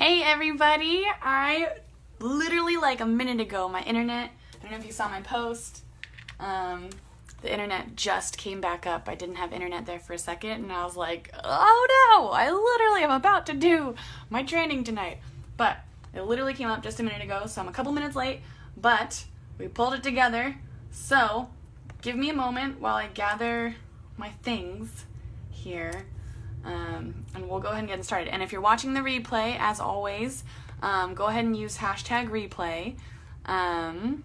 Hey everybody, I literally like a minute ago, my internet, I don't know if you saw my post, the internet just came back up. I didn't have internet there for a second and I was like, oh no, I literally am about to do my training tonight. But it literally came up just a minute ago, so I'm a couple minutes late, but we pulled it together. So give me a moment while I gather my things here. And we'll go ahead and get started. And if you're watching the replay, as always, go ahead and use hashtag replay. And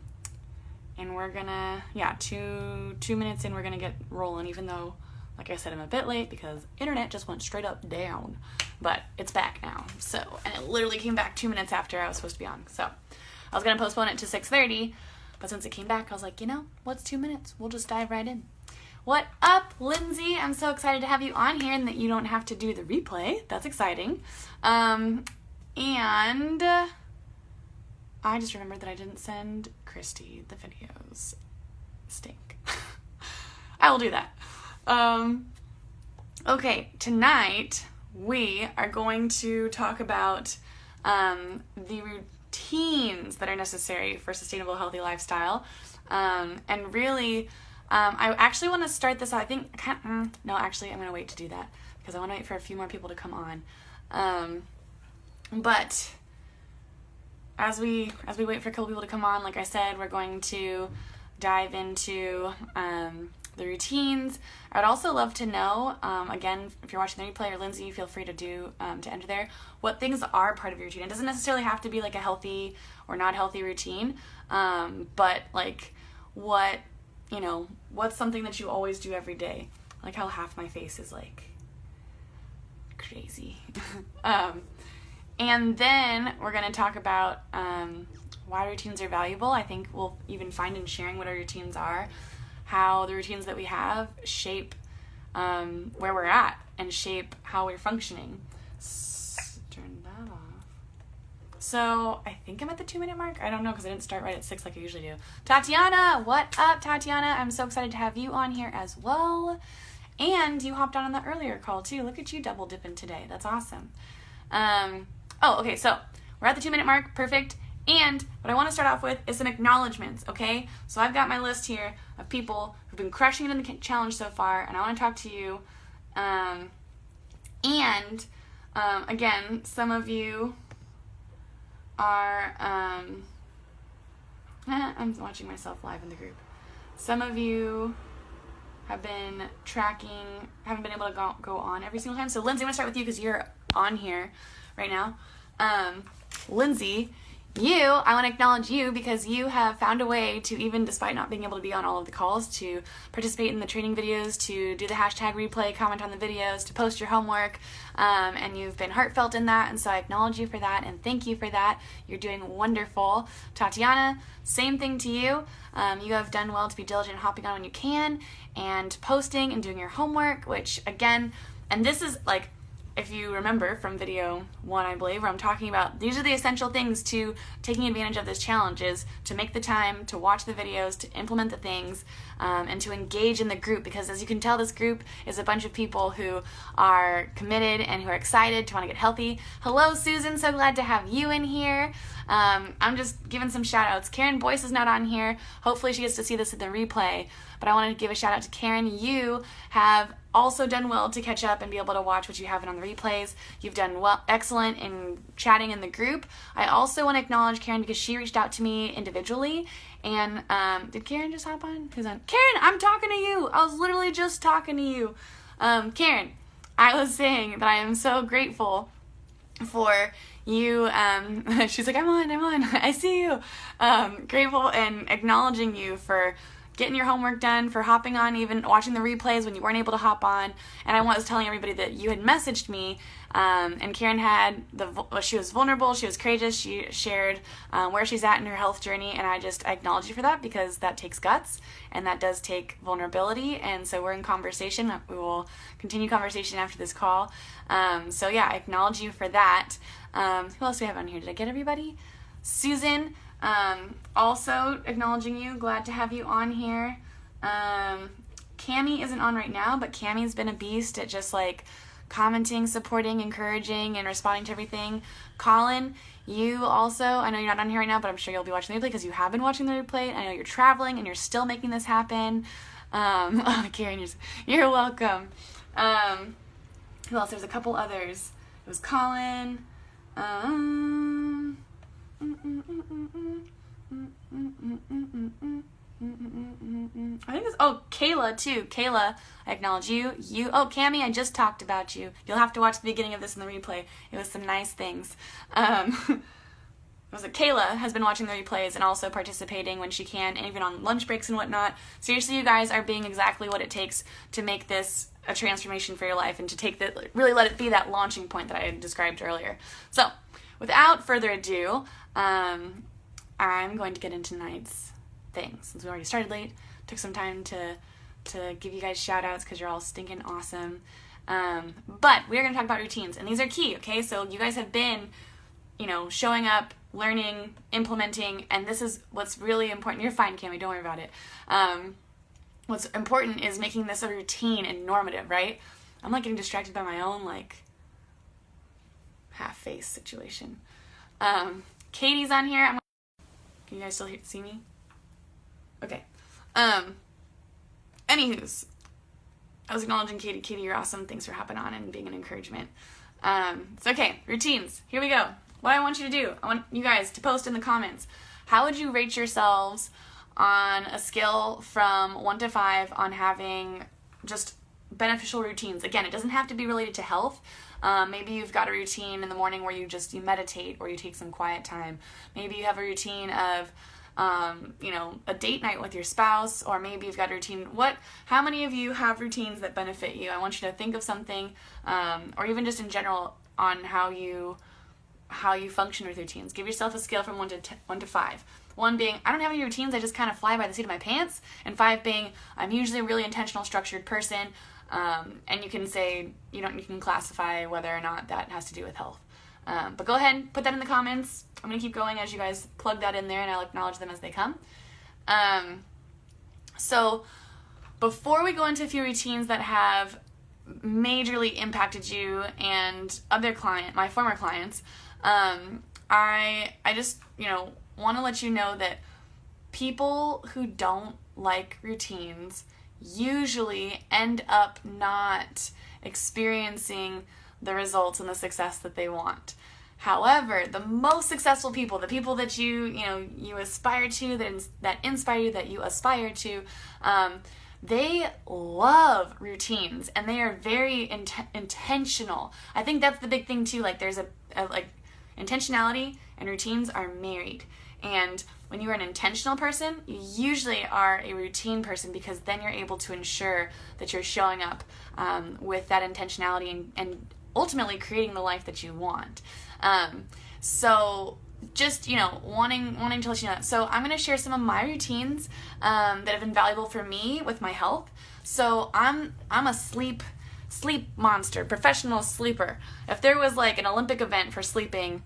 we're gonna, two minutes in, we're gonna get rolling, even though, like I said, I'm a bit late because internet just went straight up down. But it's back now. So, and it literally came back 2 minutes after I was supposed to be on. So, I was gonna postpone it to 6:30, but since it came back, I was like, what's 2 minutes? We'll just dive right in. What up, Lindsay? I'm so excited to have you on here and that you don't have to do the replay. That's exciting. And I just remembered that I didn't send Christy the videos. Stink. I will do that. Okay, tonight we are going to talk about the routines that are necessary for sustainable, healthy lifestyle. And really, I actually want to start this out. I'm going to wait to do that because I want to wait for a few more people to come on. But as we wait for a couple people to come on, like I said, we're going to dive into the routines. I would also love to know, again, if you're watching the replay, or Lindsay, feel free to enter there, what things are part of your routine. It doesn't necessarily have to be like a healthy or not healthy routine, but like what's something that you always do every day? Like how half my face is like crazy. And then we're going to talk about why routines are valuable. I think we'll even find in sharing what our routines are, how the routines that we have shape where we're at and shape how we're functioning. Turn that off. So I think I'm at the 2 minute mark. I don't know because I didn't start right at 6 like I usually do. Tatiana, what up, Tatiana? I'm so excited to have you on here as well. And you hopped on the earlier call too. Look at you double dipping today. That's awesome. Okay, so we're at the 2 minute mark. Perfect. And what I want to start off with is some acknowledgments, okay? So I've got my list here of people who've been crushing it in the challenge so far, and I want to talk to you. Again, some of you are, I'm watching myself live in the group. Some of you have been tracking, haven't been able to go on every single time. So Lindsay, I'm going to start with you because you're on here right now. Lindsay, I want to acknowledge you because you have found a way to, even despite not being able to be on all of the calls, to participate in the training videos, to do the hashtag replay, comment on the videos, to post your homework, and you've been heartfelt in that, and so I acknowledge you for that, and thank you for that. You're doing wonderful. Tatiana, same thing to you. You have done well to be diligent in hopping on when you can, and posting and doing your homework, which, again, and this is like, if you remember from video 1, I believe, where I'm talking about these are the essential things to taking advantage of this challenge, is to make the time to watch the videos, to implement the things, and to engage in the group, because as you can tell, this group is a bunch of people who are committed and who are excited to want to get healthy. Hello, Susan. So glad to have you in here. I'm just giving some shout outs. Karen Boyce is not on here. Hopefully she gets to see this in the replay, but I wanted to give a shout out to Karen. You have also done well to catch up and be able to watch what you haven't on the replays. You've done well, excellent in chatting in the group. I also want to acknowledge Karen because she reached out to me individually. And did Karen just hop on? Who's on? Karen, I'm talking to you. I was literally just talking to you. Karen, I was saying that I am so grateful for you. She's like, I'm on. I see you. Grateful and acknowledging you for getting your homework done, for hopping on, even watching the replays when you weren't able to hop on. And I was telling everybody that you had messaged me, and Karen had she was vulnerable, she was courageous, she shared where she's at in her health journey, and I acknowledge you for that because that takes guts and that does take vulnerability. And so we're in conversation. We will continue conversation after this call. I acknowledge you for that. Who else do we have on here? Did I get everybody? Susan, also acknowledging you. Glad to have you on here. Cami isn't on right now, but Cami's been a beast at just like commenting, supporting, encouraging, and responding to everything. Colin, you also, I know you're not on here right now, but I'm sure you'll be watching the replay because you have been watching the replay. I know you're traveling and you're still making this happen. Karen, you're welcome. Who else? There's a couple others. It was Colin. I think it's, Kayla too. Kayla, I acknowledge you. Cammie, I just talked about you. You'll have to watch the beginning of this in the replay. It was some nice things. Kayla has been watching the replays and also participating when she can, and even on lunch breaks and whatnot. Seriously, you guys are being exactly what it takes to make this a transformation for your life and to really let it be that launching point that I described earlier. So, without further ado, I'm going to get into tonight's thing. Since we already started late, took some time to give you guys shout outs because you're all stinking awesome. But we are going to talk about routines, and these are key, okay? So you guys have been, showing up, learning, implementing, and this is what's really important. You're fine, Cammie, don't worry about it. What's important is making this a routine and normative, right? I'm getting distracted by my own half-face situation. Katie's on here. Can you guys still see me? Okay. Anywho's, I was acknowledging Katie. Katie, you're awesome. Thanks for hopping on and being an encouragement. It's okay. Routines. Here we go. What I want you to do, I want you guys to post in the comments. How would you rate yourselves on a scale from 1 to 5 on having just beneficial routines? Again, it doesn't have to be related to health. Maybe you've got a routine in the morning where you meditate or you take some quiet time. Maybe you have a routine of, a date night with your spouse, or maybe you've got a routine. How many of you have routines that benefit you? I want you to think of something, or even just in general on how you function with routines. Give yourself a scale from 1 to 5. 1 being, I don't have any routines, I just kind of fly by the seat of my pants. And 5 being, I'm usually a really intentional, structured person. And you can say, you can classify whether or not that has to do with health. But go ahead and put that in the comments. I'm going to keep going as you guys plug that in there, and I'll acknowledge them as they come. So before we go into a few routines that have majorly impacted you and my former clients, I just, want to let you know that people who don't like routines usually end up not experiencing the results and the success that they want. However, the most successful people, the people that you aspire to, that inspire you, that you aspire to, they love routines and they are very intentional. I think that's the big thing too. There's intentionality and routines are married. And when you are an intentional person, you usually are a routine person, because then you're able to ensure that you're showing up with that intentionality and ultimately creating the life that you want. So just, wanting to let you know that. So I'm going to share some of my routines that have been valuable for me with my health. So I'm a sleep monster, professional sleeper. If there was an Olympic event for sleeping,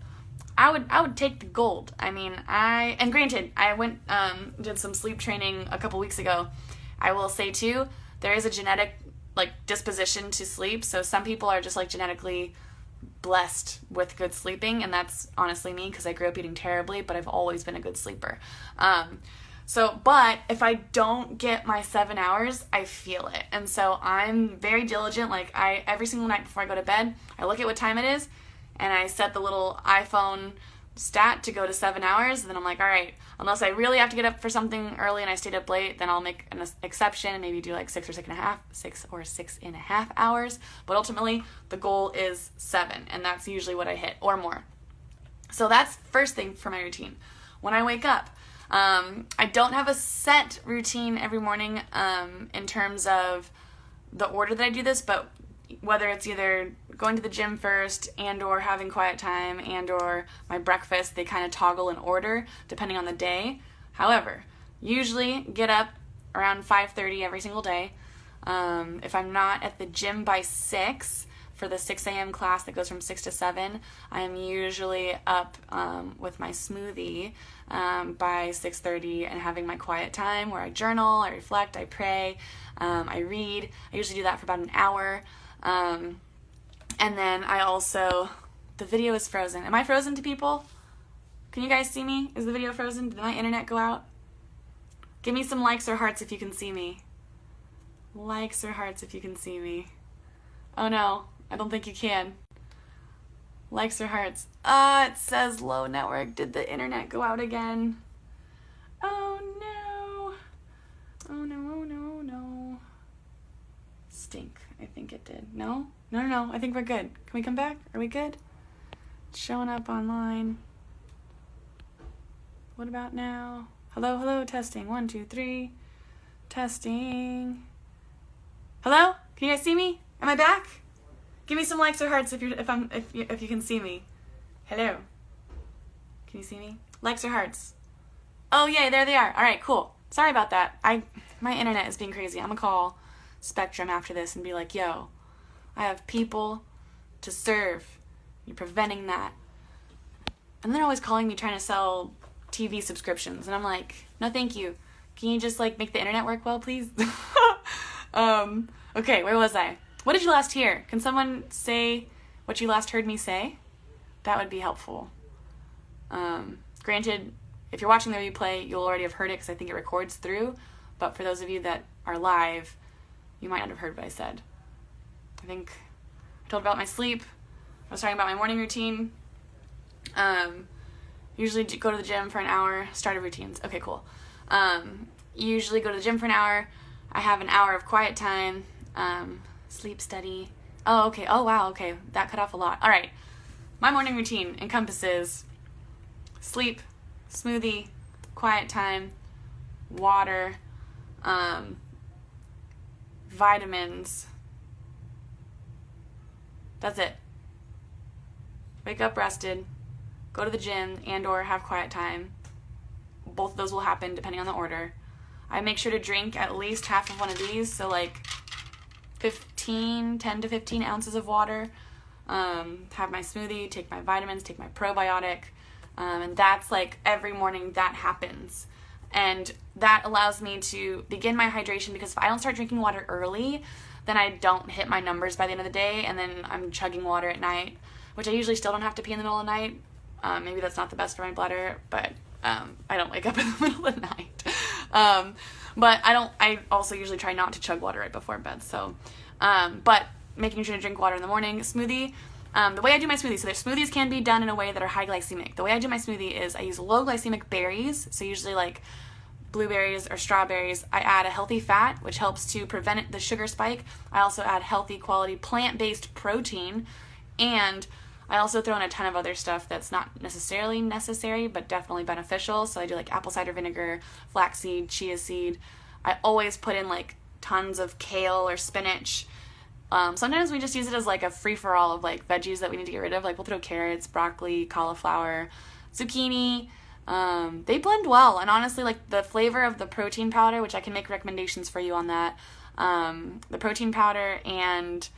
I would take the gold. And granted, I went, did some sleep training a couple weeks ago. I will say too, there is a genetic, disposition to sleep. So some people are just, genetically blessed with good sleeping. And that's honestly me, because I grew up eating terribly, but I've always been a good sleeper. But if I don't get my 7 hours, I feel it. And so I'm very diligent. Every single night before I go to bed, I look at what time it is, and I set the little iPhone stat to go to 7 hours. And then I'm all right, unless I really have to get up for something early and I stayed up late, then I'll make an exception and maybe do 6 or 6.5 hours. But ultimately, the goal is 7, and that's usually what I hit or more. So that's first thing for my routine. When I wake up, I don't have a set routine every morning in terms of the order that I do this, but whether it's either going to the gym first and or having quiet time and or my breakfast, they kind of toggle in order depending on the day. However, usually get up around 5:30 every single day. If I'm not at the gym by 6 for the 6 a.m. class that goes from 6 to 7, I am usually up with my smoothie by 6:30 and having my quiet time where I journal, I reflect, I pray, I read. I usually do that for about an hour. And then I also, the video is frozen. Am I frozen to people? Can you guys see me? Is the video frozen? Did my internet go out? Give me some likes or hearts if you can see me. Likes or hearts if you can see me. Oh no, I don't think you can. Likes or hearts. It says low network. Did the internet go out again? Oh no. Oh no, oh no, oh no. Stink. I think it did. No? No. I think we're good. Can we come back? Are we good? It's showing up online. What about now? Hello, testing. 1, 2, 3. Testing. Hello? Can you guys see me? Am I back? Give me some likes or hearts if you can see me. Hello. Can you see me? Likes or hearts? Oh yay, there they are. All right, cool. Sorry about that. My internet is being crazy. I'm gonna call Spectrum after this and be like, yo, I have people to serve. You're preventing that. And they're always calling me trying to sell TV subscriptions, and I'm like, no, thank you. Can you just like make the internet work well, please? Okay, where was I? What did you last hear? Can someone say what you last heard me say? That would be helpful. Granted, if you're watching the replay, you'll already have heard it because I think it records through, but for those of you that are live, you might not have heard what I said. I think I told about my sleep. I was talking about my morning routine. Usually go to the gym for an hour. Starter routines. Okay, cool. Usually go to the gym for an hour. I have an hour of quiet time. Sleep study. Oh, okay. Oh, wow. Okay. That cut off a lot. All right. My morning routine encompasses sleep, smoothie, quiet time, water, vitamins. That's it. Wake up rested, go to the gym and or have quiet time. Both of those will happen depending on the order. I make sure to drink at least half of one of these, so like 10 to 15 ounces of water. Have my smoothie, take my vitamins, take my probiotic. And that's like every morning that happens. And that allows me to begin my hydration, because if I don't start drinking water early, then I don't hit my numbers by the end of the day, and then I'm chugging water at night, which I usually still don't have to pee in the middle of the night. Maybe that's not the best for my bladder, but I don't wake up in the middle of the night. But I also usually try not to chug water right before bed. So, but making sure to drink water in the morning. Smoothie. The way I do my smoothie, so their smoothies can be done in a way that are high glycemic. The way I do my smoothie is I use low glycemic berries, so usually like blueberries or strawberries. I add a healthy fat, which helps to prevent the sugar spike. I also add healthy quality plant-based protein, and I also throw in a ton of other stuff that's not necessarily necessary, but definitely beneficial. So I do like apple cider vinegar, flaxseed, chia seed. I always put in like tons of kale or spinach. Sometimes we just use it as like a free-for-all of like veggies that we need to get rid of. Like we'll throw carrots, broccoli, cauliflower, zucchini. They blend well, and honestly, like the flavor of the protein powder, which I can make recommendations for you on that. The protein powder and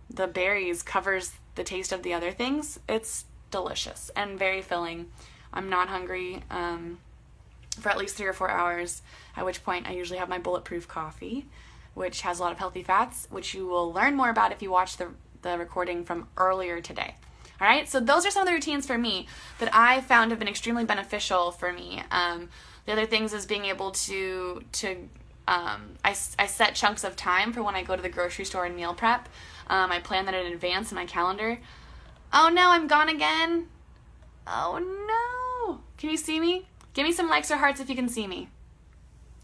the berries covers the taste of the other things. It's delicious and very filling. I'm not hungry for at least 3 or 4 hours, at which point I usually have my bulletproof coffee, which has a lot of healthy fats, which you will learn more about if you watch the recording from earlier today. All right, so those are some of the routines for me that I found have been extremely beneficial for me. The other things is being able to I set chunks of time for when I go to the grocery store and meal prep. I plan that in advance in my calendar. Oh no, I'm gone again. Oh no. Can you see me? Give me some likes or hearts if you can see me.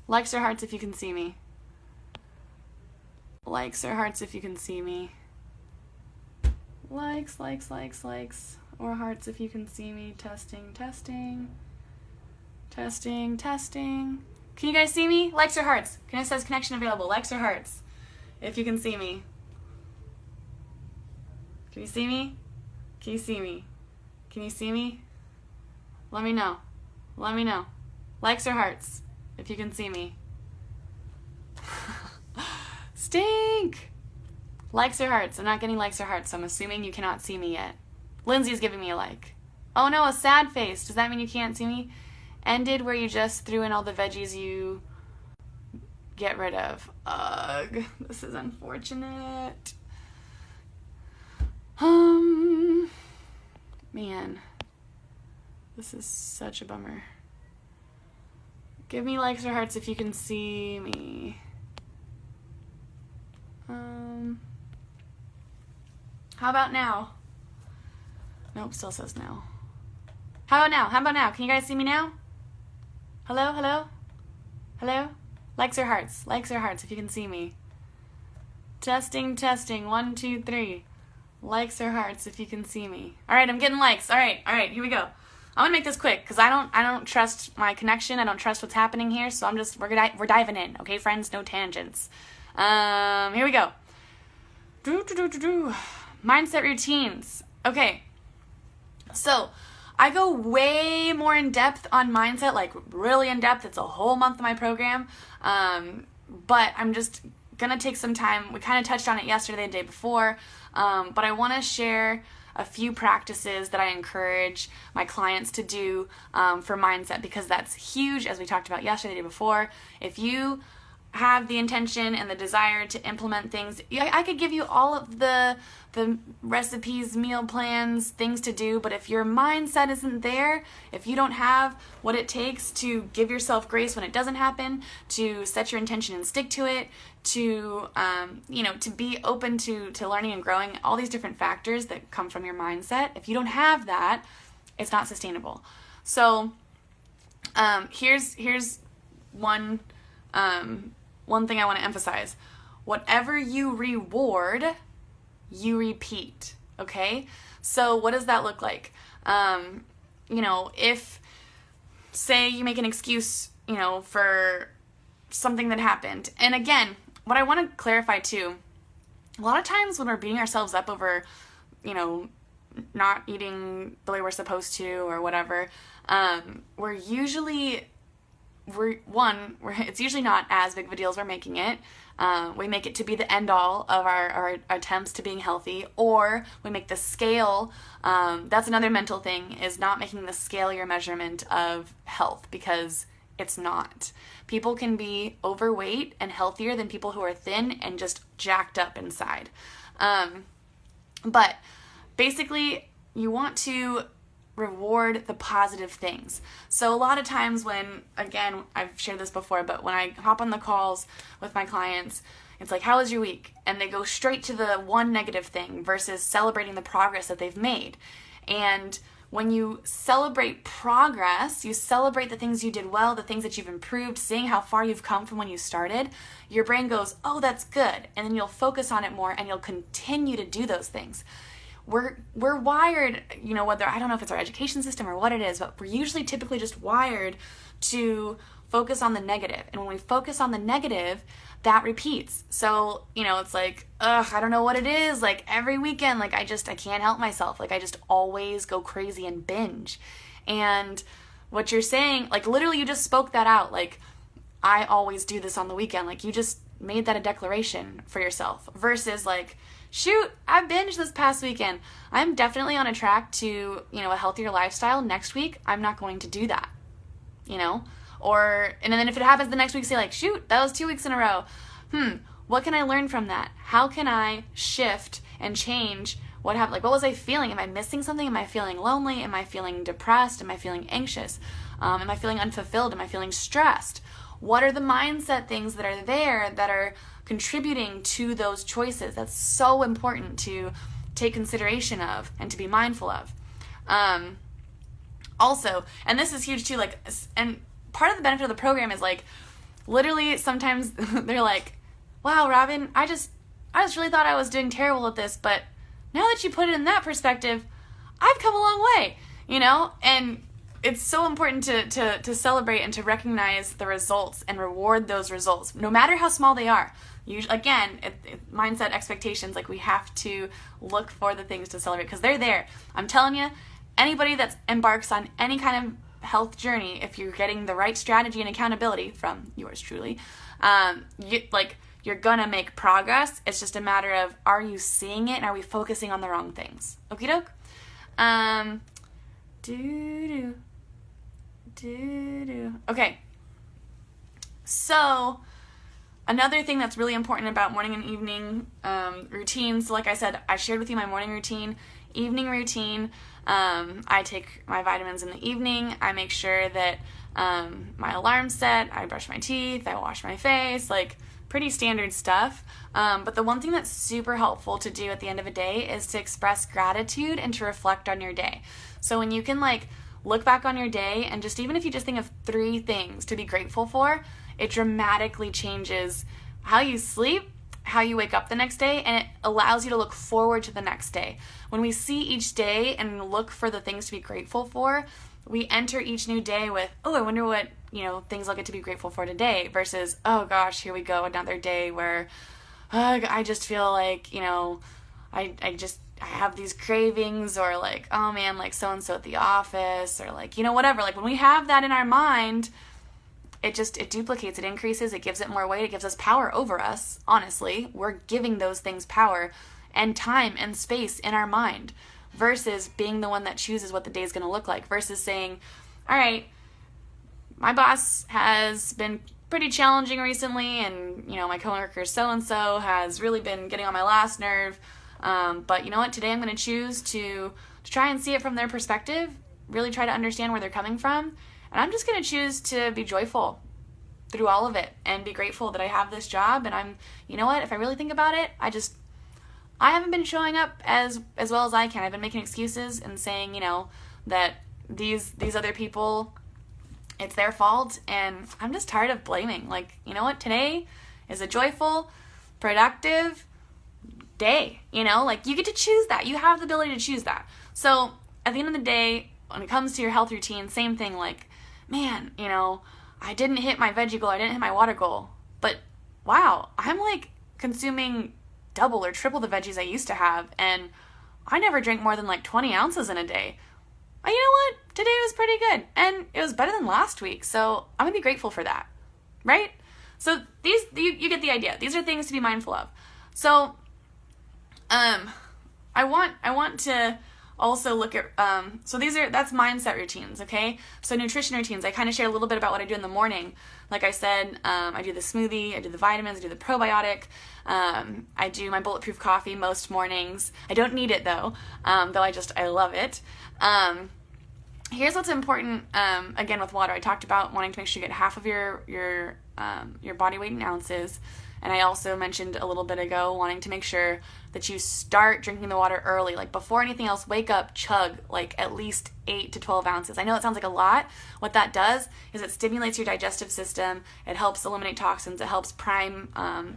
Likes or hearts if you can see me. Likes or hearts if you can see me. Likes, or hearts if you can see me. Testing. Can you guys see me? Likes or hearts? It says connection available. Likes or hearts if you can see me. Can you see me? Can you see me? Can you see me? Let me know. Likes or hearts if you can see me. Stink! Likes or hearts? I'm not getting likes or hearts, so I'm assuming you cannot see me yet. Lindsay's giving me a like. Oh no, a sad face. Does that mean you can't see me? Ended where you just threw in all the veggies you get rid of. Ugh, this is unfortunate. Man, this is such a bummer. Give me likes or hearts if you can see me. How about now? Nope, still says no. How about now? How about now? Can you guys see me now? Hello, hello? Hello? Likes or hearts? Likes or hearts if you can see me. Testing, testing. 1, 2, 3. Likes or hearts if you can see me. All right, I'm getting likes. All right, here we go. I'm gonna make this quick because I don't trust my connection. I don't trust what's happening here. So we're diving in. Okay, friends, no tangents. Here we go. Mindset routines. Okay, so I go way more in depth on mindset, like really in depth. It's a whole month of my program, but I'm just gonna take some time. We kind of touched on it yesterday, the day before, but I want to share a few practices that I encourage my clients to do for mindset, because that's huge, as we talked about yesterday, the day before. If you have the intention and the desire to implement things, I could give you all of the recipes, meal plans, things to do, but if your mindset isn't there, if you don't have what it takes to give yourself grace when it doesn't happen, to set your intention and stick to it, to to be open to learning and growing, all these different factors that come from your mindset, if you don't have that, it's not sustainable. So here's one thing I want to emphasize. Whatever you reward, you repeat. Okay? So what does that look like? If, say, you make an excuse, for something that happened. And again, what I want to clarify too, a lot of times when we're beating ourselves up over, not eating the way we're supposed to or whatever, it's usually not as big of a deal as we're making it. We make it to be the end all of our attempts to being healthy, or we make the scale. That's another mental thing, is not making the scale your measurement of health, because it's not. People can be overweight and healthier than people who are thin and just jacked up inside. But basically, you want to reward the positive things. So a lot of times when, again, I've shared this before, but when I hop on the calls with my clients, it's like, how was your week? And they go straight to the one negative thing versus celebrating the progress that they've made. And when you celebrate progress, you celebrate the things you did well, the things that you've improved, seeing how far you've come from when you started, your brain goes, oh, that's good. And then you'll focus on it more and you'll continue to do those things. We're wired, whether, I don't know if it's our education system or what it is, but we're usually typically just wired to focus on the negative. And when we focus on the negative, that repeats. So, it's like, I don't know what it is. Like every weekend, like I can't help myself. Like I just always go crazy and binge. And what you're saying, like literally you just spoke that out. Like I always do this on the weekend. Like you just made that a declaration for yourself versus like, shoot, I binged this past weekend. I'm definitely on a track to, a healthier lifestyle. Next week, I'm not going to do that, and then if it happens the next week, say like, shoot, that was 2 weeks in a row. What can I learn from that? How can I shift and change what happened? Like, what was I feeling? Am I missing something? Am I feeling lonely? Am I feeling depressed? Am I feeling anxious? Am I feeling unfulfilled? Am I feeling stressed? What are the mindset things that are there that are contributing to those choices? That's so important to take consideration of and to be mindful of. Also, and this is huge too, like, and part of the benefit of the program is like, literally sometimes they're like, wow, Robin, I just really thought I was doing terrible at this, but now that you put it in that perspective, I've come a long way, and it's so important to celebrate and to recognize the results and reward those results, no matter how small they are. Usually, again, mindset expectations, like we have to look for the things to celebrate because they're there. I'm telling you, anybody that embarks on any kind of health journey, if you're getting the right strategy and accountability from yours truly, you're gonna make progress. It's just a matter of, are you seeing it and are we focusing on the wrong things? Okie doke? Okay. So Another thing that's really important about morning and evening routines, like I said, I shared with you my morning routine, evening routine. I take my vitamins in the evening. I make sure that my alarm's set. I brush my teeth. I wash my face. Like, pretty standard stuff. But the one thing that's super helpful to do at the end of a day is to express gratitude and to reflect on your day. So when you can like look back on your day and just, even if you just think of 3 things to be grateful for, it dramatically changes how you sleep, how you wake up the next day, and it allows you to look forward to the next day. When we see each day and look for the things to be grateful for, we enter each new day with, oh, I wonder what, things I'll get to be grateful for today, versus, oh gosh, here we go, another day where I just feel like, I have these cravings, or like, oh man, like so-and-so at the office, or like, whatever. Like when we have that in our mind, it duplicates, it increases, it gives it more weight, it gives us power over us. Honestly, we're giving those things power and time and space in our mind, versus being the one that chooses what the day is going to look like, versus saying, all right, my boss has been pretty challenging recently, and my coworker so-and-so has really been getting on my last nerve, but you know what, today I'm going to choose to try and see it from their perspective, really try to understand where they're coming from. And I'm just going to choose to be joyful through all of it and be grateful that I have this job. And you know what, if I really think about it, I haven't been showing up as well as I can. I've been making excuses and saying, that these other people, it's their fault. And I'm just tired of blaming. Like, you know what, today is a joyful, productive day. Like you get to choose that. You have the ability to choose that. So at the end of the day, when it comes to your health routine, same thing, like, man, I didn't hit my veggie goal, I didn't hit my water goal, but wow, I'm like consuming double or triple the veggies I used to have, and I never drank more than like 20 ounces in a day. You know what? Today was pretty good, and it was better than last week, so I'm gonna be grateful for that, right? So you get the idea. These are things to be mindful of. So, I want to also look at, so that's mindset routines, okay? So nutrition routines, I kind of shared a little bit about what I do in the morning. Like I said, I do the smoothie, I do the vitamins, I do the probiotic, I do my bulletproof coffee most mornings. I don't need it though I love it. Here's what's important, again with water. I talked about wanting to make sure you get half of your body weight in ounces. And I also mentioned a little bit ago wanting to make sure that you start drinking the water early. Like before anything else, wake up, chug like at least 8 to 12 ounces. I know it sounds like a lot. What that does is it stimulates your digestive system. It helps eliminate toxins. It helps prime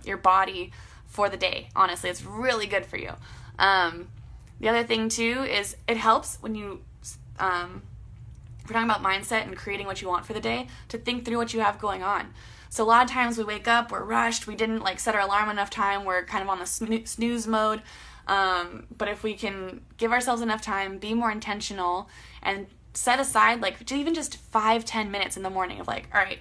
your body for the day. Honestly, it's really good for you. The other thing too is it helps when you, if we're talking about mindset and creating what you want for the day, to think through what you have going on. So a lot of times we wake up, we're rushed, we didn't like set our alarm enough time, we're kind of on the snooze mode. But if we can give ourselves enough time, be more intentional, and set aside like even just 5-10 minutes in the morning of like, all right,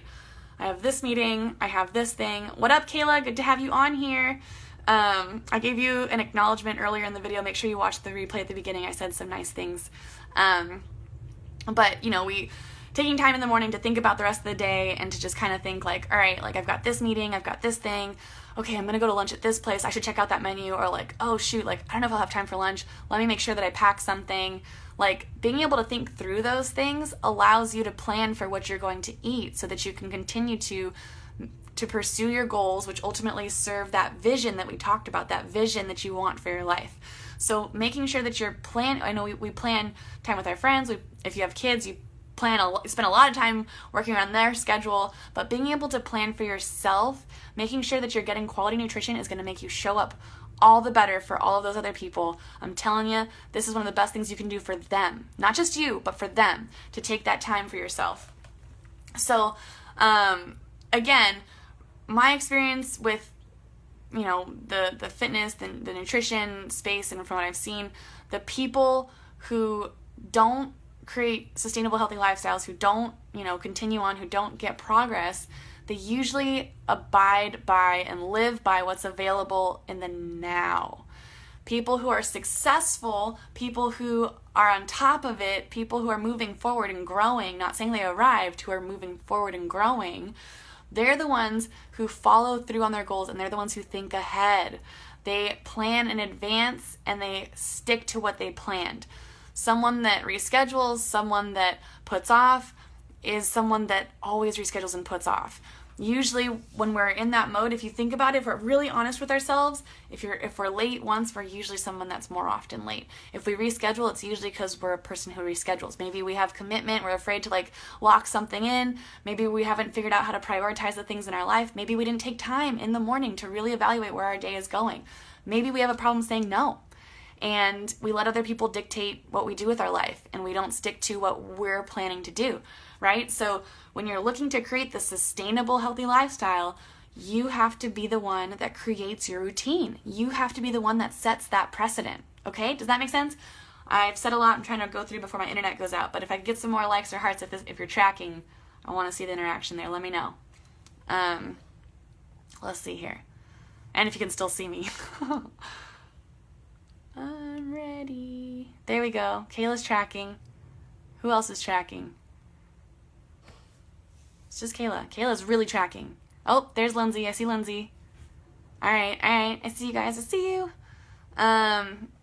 I have this meeting, I have this thing. What up, Kayla? Good to have you on here. I gave you an acknowledgement earlier in the video. Make sure you watch the replay at the beginning. I said some nice things. But we taking time in the morning to think about the rest of the day and to just kind of think like, all right, like I've got this meeting, I've got this thing. Okay, I'm going to go to lunch at this place. I should check out that menu. Or like, oh shoot, like I don't know if I'll have time for lunch. Let me make sure that I pack something. Like being able to think through those things allows you to plan for what you're going to eat so that you can continue to pursue your goals, which ultimately serve that vision that we talked about, that vision that you want for your life. So making sure that you're I know we plan time with our friends. If you have kids, you spend a lot of time working around their schedule, but being able to plan for yourself, making sure that you're getting quality nutrition is going to make you show up all the better for all of those other people. I'm telling you, this is one of the best things you can do for them. Not just you, but for them, to take that time for yourself. So, again, my experience with, the fitness, the nutrition space, and from what I've seen, the people who don't create sustainable, healthy lifestyles, who don't, continue on, who don't get progress, they usually abide by and live by what's available in the now. People who are successful, people who are on top of it, people who are moving forward and growing, not saying they arrived, who are moving forward and growing, They're the ones who follow through on their goals, and they're the ones who think ahead. They plan in advance and they stick to what they planned. Someone that reschedules, someone that puts off, is someone that always reschedules and puts off. Usually when we're in that mode, if you think about it, if we're really honest with ourselves, if we're late once, we're usually someone that's more often late. If we reschedule, it's usually because we're a person who reschedules. Maybe we have commitment, we're afraid to like lock something in. Maybe we haven't figured out how to prioritize the things in our life. Maybe we didn't take time in the morning to really evaluate where our day is going. Maybe we have a problem saying no. And we let other people dictate what we do with our life, and we don't stick to what we're planning to do, right? So when you're looking to create the sustainable, healthy lifestyle, you have to be the one that creates your routine. You have to be the one that sets that precedent, okay? Does that make sense? I've said a lot. I'm trying to go through before my internet goes out, but if I could get some more likes or hearts, if you're tracking, I want to see the interaction there. Let me know. Let's see here. And if you can still see me. I'm ready. There we go. Kayla's tracking. Who else is tracking? It's just Kayla. Kayla's really tracking. Oh, there's Lindsay. I see Lindsay. All right. I see you guys. I see you.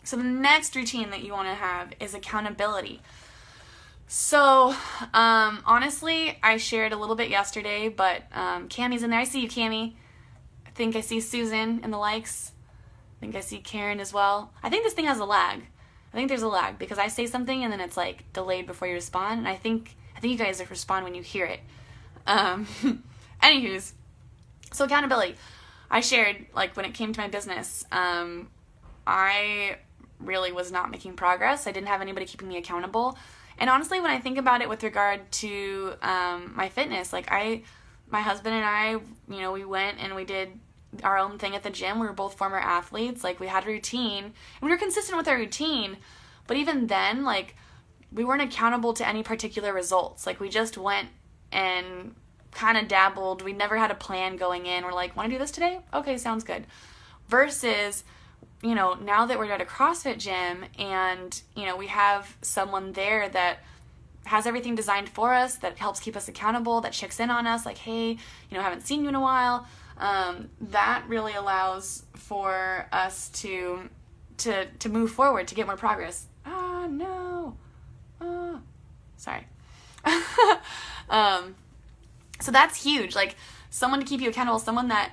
So the next routine that you want to have is accountability. So, honestly, I shared a little bit yesterday, but Cammie's in there. I see you, Cammie. I think I see Susan in the likes. I think I see Karen as well. I think this thing has a lag. I think there's a lag because I say something and then it's like delayed before you respond. And I think you guys respond when you hear it. Anywho's, so accountability. I shared, like, when it came to my business, I really was not making progress. I didn't have anybody keeping me accountable. And honestly, when I think about it with regard to my fitness, like my husband and I, we went and we did our own thing at the gym. We were both former athletes. Like, we had a routine and we were consistent with our routine, but even then, like, we weren't accountable to any particular results. Like, we just went and kind of dabbled. We never had a plan going in. We're like, want to do this today? Okay, sounds good. Versus, now that we're at a CrossFit gym and, we have someone there that has everything designed for us, that helps keep us accountable, that checks in on us, like, hey, haven't seen you in a while. That really allows for us to move forward, to get more progress. No. Sorry. So that's huge. Like, someone to keep you accountable, someone that,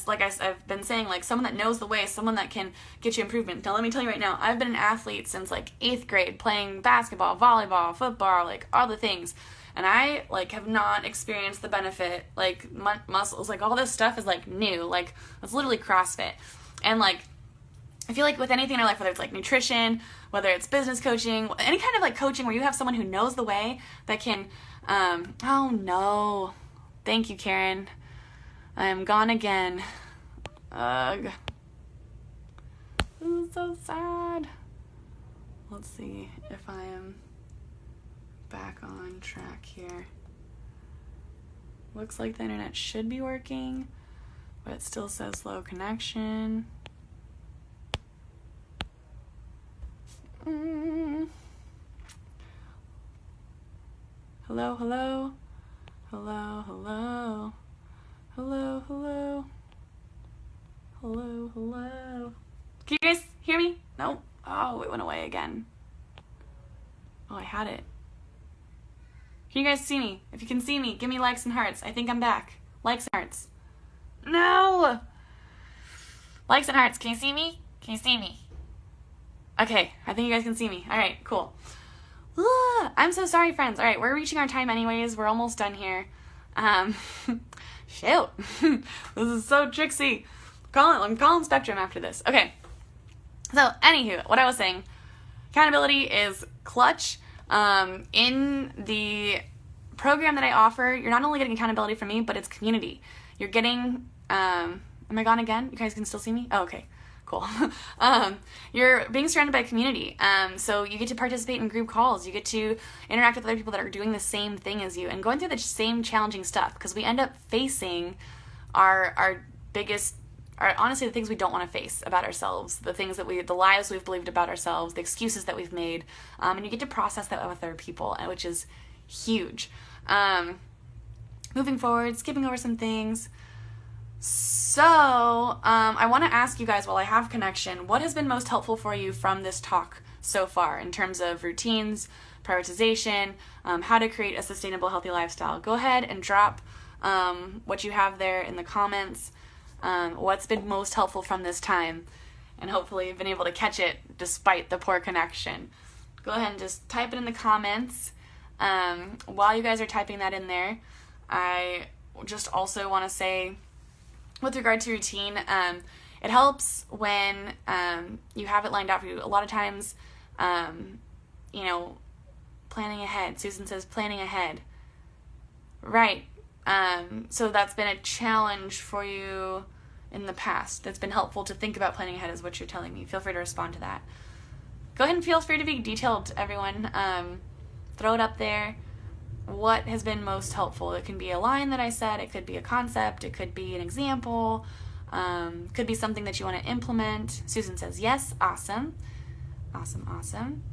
like I've been saying, like, someone that knows the way, someone that can get you improvement. Now, let me tell you right now, I've been an athlete since, like, 8th grade, playing basketball, volleyball, football, like, all the things. And I, like, have not experienced the benefit, like, muscles, like, all this stuff is, like, new. Like, it's literally CrossFit. And, like, I feel like with anything in our life, whether it's, like, nutrition, whether it's business coaching, any kind of, like, coaching where you have someone who knows the way that can, oh, no. Thank you, Karen. I am gone again. Ugh. This is so sad. Let's see if I am back on track here. Looks like the internet should be working, but it still says slow connection. Hello, hello. Hello, hello. Hello, hello. Hello, hello. Can you guys hear me? No? Oh, it went away again. Oh, I had it. Can you guys see me? If you can see me, give me likes and hearts. I think I'm back. Likes and hearts. No! Likes and hearts. Can you see me? Can you see me? Okay, I think you guys can see me. All right, cool. I'm so sorry, friends. All right, we're reaching our time anyways. We're almost done here. Shoot. This is so tricksy. I'm calling Spectrum after this. Okay. So, anywho, what I was saying, accountability is clutch. In the program that I offer, you're not only getting accountability from me, but it's community. You're getting, am I gone again? You guys can still see me? Oh, okay. Cool. You're being surrounded by a community. So you get to participate in group calls. You get to interact with other people that are doing the same thing as you and going through the same challenging stuff, because we end up facing our biggest, honestly, the things we don't want to face about ourselves, the lies we've believed about ourselves, the excuses that we've made. And you get to process that with other people, which is huge. moving forward, skipping over some things. So, I want to ask you guys while I have connection, what has been most helpful for you from this talk so far in terms of routines, prioritization, how to create a sustainable, healthy lifestyle? Go ahead and drop what you have there in the comments. What's been most helpful from this time? And hopefully you've been able to catch it despite the poor connection. Go ahead and just type it in the comments. While you guys are typing that in there, I just also want to say, with regard to routine, it helps when you have it lined out for you. A lot of times, planning ahead. Susan says planning ahead. Right. So that's been a challenge for you in the past. That's been helpful to think about planning ahead is what you're telling me. Feel free to respond to that. Go ahead and feel free to be detailed, everyone. Throw it up there. What has been most helpful? It can be a line that I said. It could be a concept. It could be an example. Could be something that you want to implement. Susan says yes. Awesome. Awesome.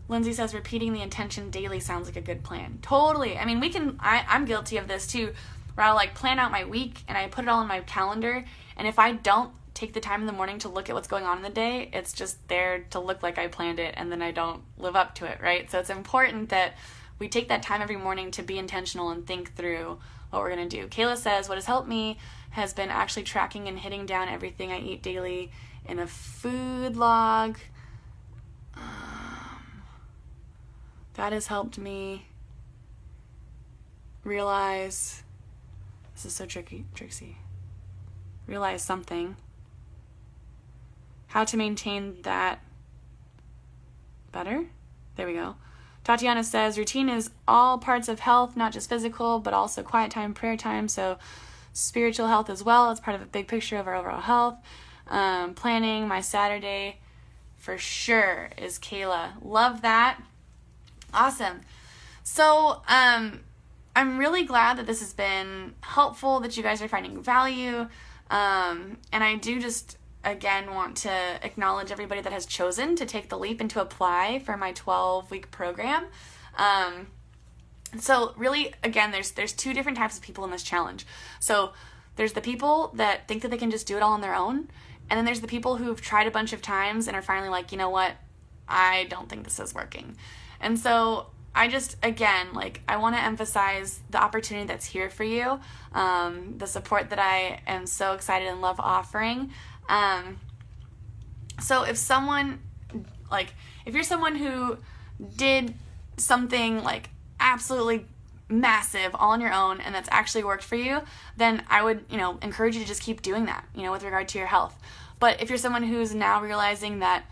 Lindsay says repeating the intention daily sounds like a good plan. Totally. I mean, I'm guilty of this too, where I'll plan out my week and I put it all in my calendar. And if I don't take the time in the morning to look at what's going on in the day, it's just there to look like I planned it, and then I don't live up to it, right? So it's important that we take that time every morning to be intentional and think through what we're going to do. Kayla says, what has helped me has been actually tracking and hitting down everything I eat daily in a food log. That has helped me realize, this is so Trixie, realize something. How to maintain that better? There we go. Tatiana says, routine is all parts of health, not just physical, but also quiet time, prayer time, so spiritual health as well. It's part of a big picture of our overall health. Planning my Saturday for sure is Kayla. Love that. Awesome. So, I'm really glad that this has been helpful, that you guys are finding value. And I do just, again, want to acknowledge everybody that has chosen to take the leap and to apply for my 12-week program. So really, again, there's two different types of people in this challenge. So there's the people that think that they can just do it all on their own. And then there's the people who've tried a bunch of times and are finally like, you know what? I don't think this is working. And so I just, again, I want to emphasize the opportunity that's here for you, the support that I am so excited and love offering. So if someone, if you're someone who did something absolutely massive all on your own and that's actually worked for you, then I would, encourage you to just keep doing that, with regard to your health. But if you're someone who's now realizing that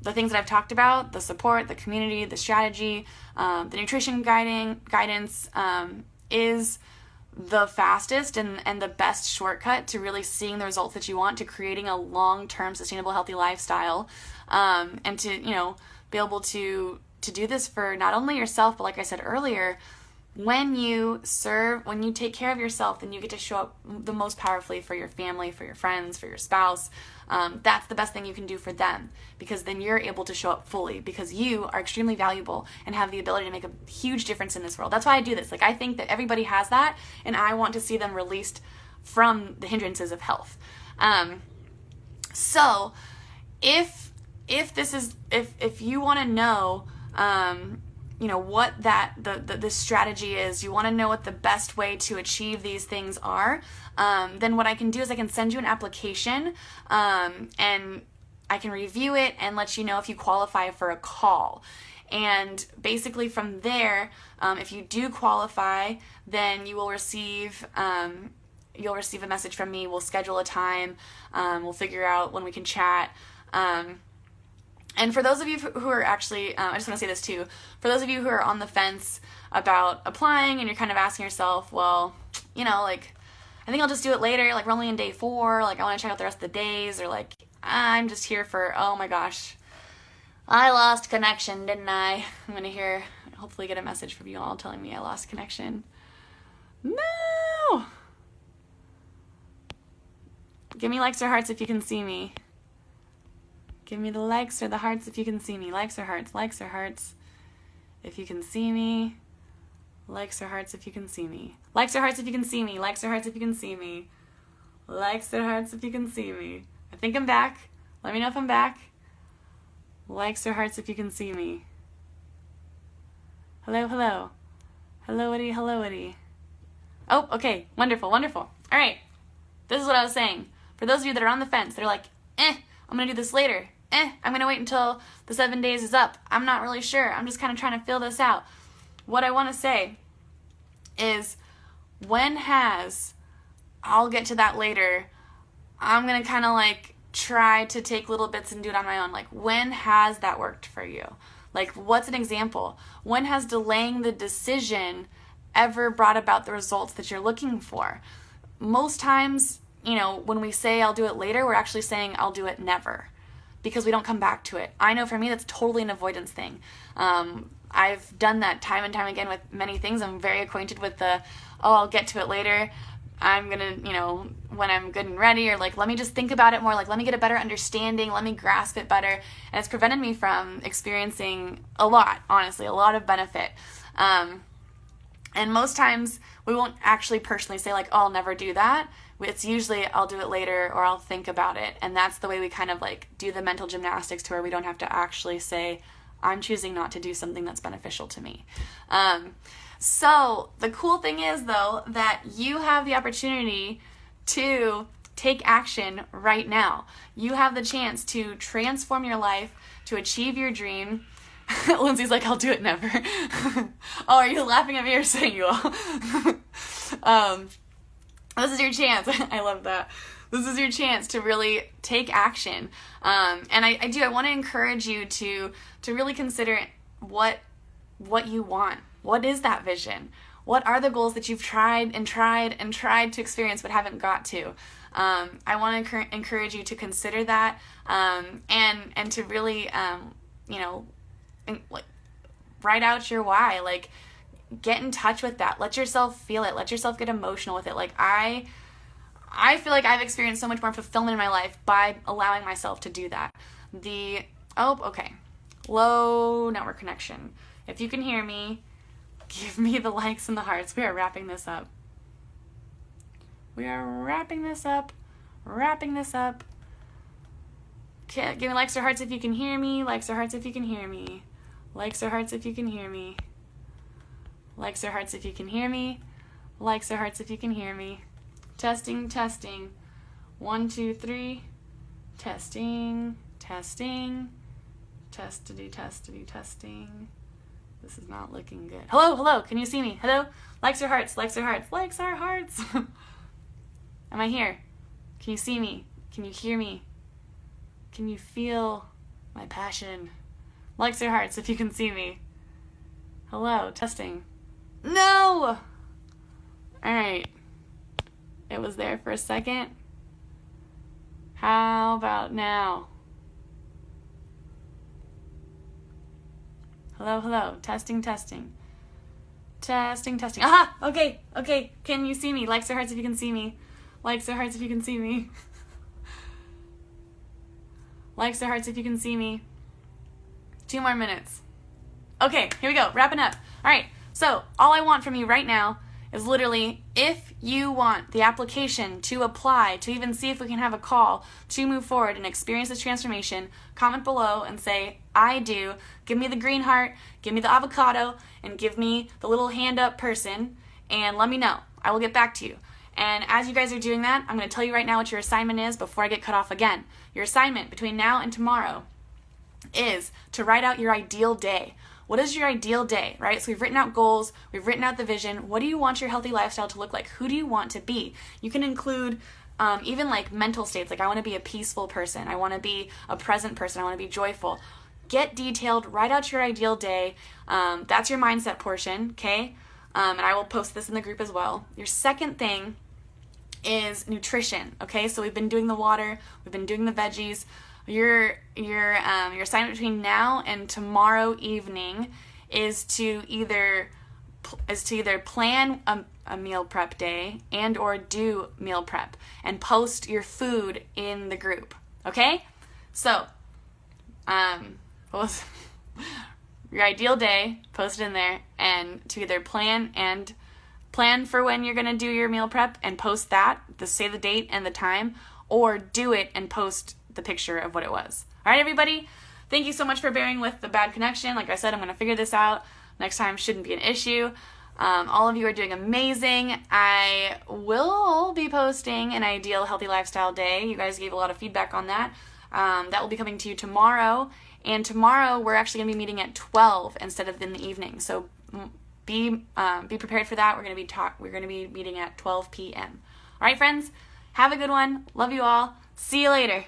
the things that I've talked about, the support, the community, the strategy, the nutrition guidance is the fastest and the best shortcut to really seeing the results that you want, to creating a long-term sustainable healthy lifestyle, and to be able to do this for not only yourself, but like I said earlier, when you take care of yourself, then you get to show up the most powerfully for your family, for your friends, for your spouse. That's the best thing you can do for them, because then you're able to show up fully, because you are extremely valuable and have the ability to make a huge difference in this world. That's why I do this. I think that everybody has that, and I want to see them released from the hindrances of health. So if you want to know, what the strategy is, you want to know what the best way to achieve these things are, then what I can do is I can send you an application, and I can review it and let you know if you qualify for a call. And basically from there, if you do qualify, then you will receive a message from me. We'll schedule a time. We'll figure out when we can chat. And for those of you who are actually, I just want to say this too, for those of you who are on the fence about applying and you're kind of asking yourself, well, I think I'll just do it later, we're only in day 4, I want to check out the rest of the days, or I'm just here for, oh my gosh, I lost connection, didn't I? I'm going to hopefully get a message from you all telling me I lost connection. No! Give me likes or hearts if you can see me. Give me the likes or the hearts if you can see me. Likes or hearts. Likes or hearts if you can see me. Likes or hearts if you can see me. Likes or hearts if you can see me. Likes or hearts if you can see me. Likes or hearts if you can see me. I think I'm back. Let me know if I'm back. Likes or hearts if you can see me. Hello, hello. Hello-itty, hello-itty. Oh, okay. Wonderful, wonderful. All right. This is what I was saying. For those of you that are on the fence, they're like, I'm going to do this later. I'm going to wait until the 7 days is up. I'm not really sure. I'm just kind of trying to fill this out. What I want to say is, I'll get to that later, I'm going to kind of like try to take little bits and do it on my own. Like, when has that worked for you? Like, what's an example? When has delaying the decision ever brought about the results that you're looking for? Most times, when we say I'll do it later, we're actually saying I'll do it never, because we don't come back to it. I know for me that's totally an avoidance thing. I've done that time and time again with many things. I'm very acquainted with I'll get to it later. I'm going to, when I'm good and ready, or like, let me just think about it more. Like, let me get a better understanding. Let me grasp it better. And it's prevented me from experiencing a lot of benefit. And most times we won't actually personally say like, I'll never do that. It's usually I'll do it later, or I'll think about it. And that's the way we kind of like do the mental gymnastics, to where we don't have to actually say, I'm choosing not to do something that's beneficial to me. So the cool thing is, though, that you have the opportunity to take action right now. You have the chance to transform your life, to achieve your dream. Lindsay's like, I'll do it never. Oh, are you laughing at me or saying you will? This is your chance. I love that. This is your chance to really take action. And I want to encourage you to really consider what you want. What is that vision? What are the goals that you've tried to experience but haven't got to? I want to encourage you to consider that, and to really, write out your why. Like, get in touch with that. Let yourself feel it. Let yourself get emotional with it. Like, I feel like I've experienced so much more fulfillment in my life by allowing myself to do that. Low network connection. If you can hear me, give me the likes and the hearts. We are wrapping this up. Okay, give me likes or hearts if you can hear me. Likes or hearts if you can hear me. Likes or hearts if you can hear me. Likes or hearts if you can hear me. Likes or hearts if you can hear me. Testing. 1, 2, 3. Testing. Testity. This is not looking good. Hello. Can you see me? Hello? Likes or hearts? Likes or hearts? Likes or hearts? Am I here? Can you see me? Can you hear me? Can you feel my passion? Likes or hearts if you can see me. Hello? Testing. No! Alright. It was there for a second. How about now? Hello. Testing. Aha! Okay. Can you see me? Likes or hearts if you can see me. Likes or hearts if you can see me. Likes or hearts if you can see me. 2 more minutes. Okay, here we go. Wrapping up. All right. So all I want from you right now is literally, if you want the application to apply, to even see if we can have a call to move forward and experience this transformation, comment below and say, I do. Give me the green heart, give me the avocado, and give me the little hand up person, and let me know. I will get back to you. And as you guys are doing that, I'm going to tell you right now what your assignment is before I get cut off again. Your assignment between now and tomorrow is to write out your ideal day. What is your ideal day, right? So we've written out goals, we've written out the vision. What do you want your healthy lifestyle to look like? Who do you want to be? You can include even like mental states, like I want to be a peaceful person, I want to be a present person, I want to be joyful. Get detailed, write out your ideal day. That's your mindset portion, okay? And I will post this in the group as well. Your second thing is nutrition, okay? So we've been doing the water, we've been doing the veggies. Your assignment between now and tomorrow evening is to either plan a meal prep day and or do meal prep and post your food in the group. Okay? So, your ideal day, post it in there, and to either plan for when you're going to do your meal prep and post that, say the date and the time, or do it and post the picture of what it was. All right, everybody, thank you so much for bearing with the bad connection. Like I said, I'm going to figure this out. Next time shouldn't be an issue. All of you are doing amazing. I will be posting an ideal healthy lifestyle day. You guys gave a lot of feedback on that. That will be coming to you tomorrow. And tomorrow we're actually going to be meeting at 12 instead of in the evening. So be prepared for that. We're going to be meeting at 12 p.m. All right, friends, have a good one. Love you all. See you later.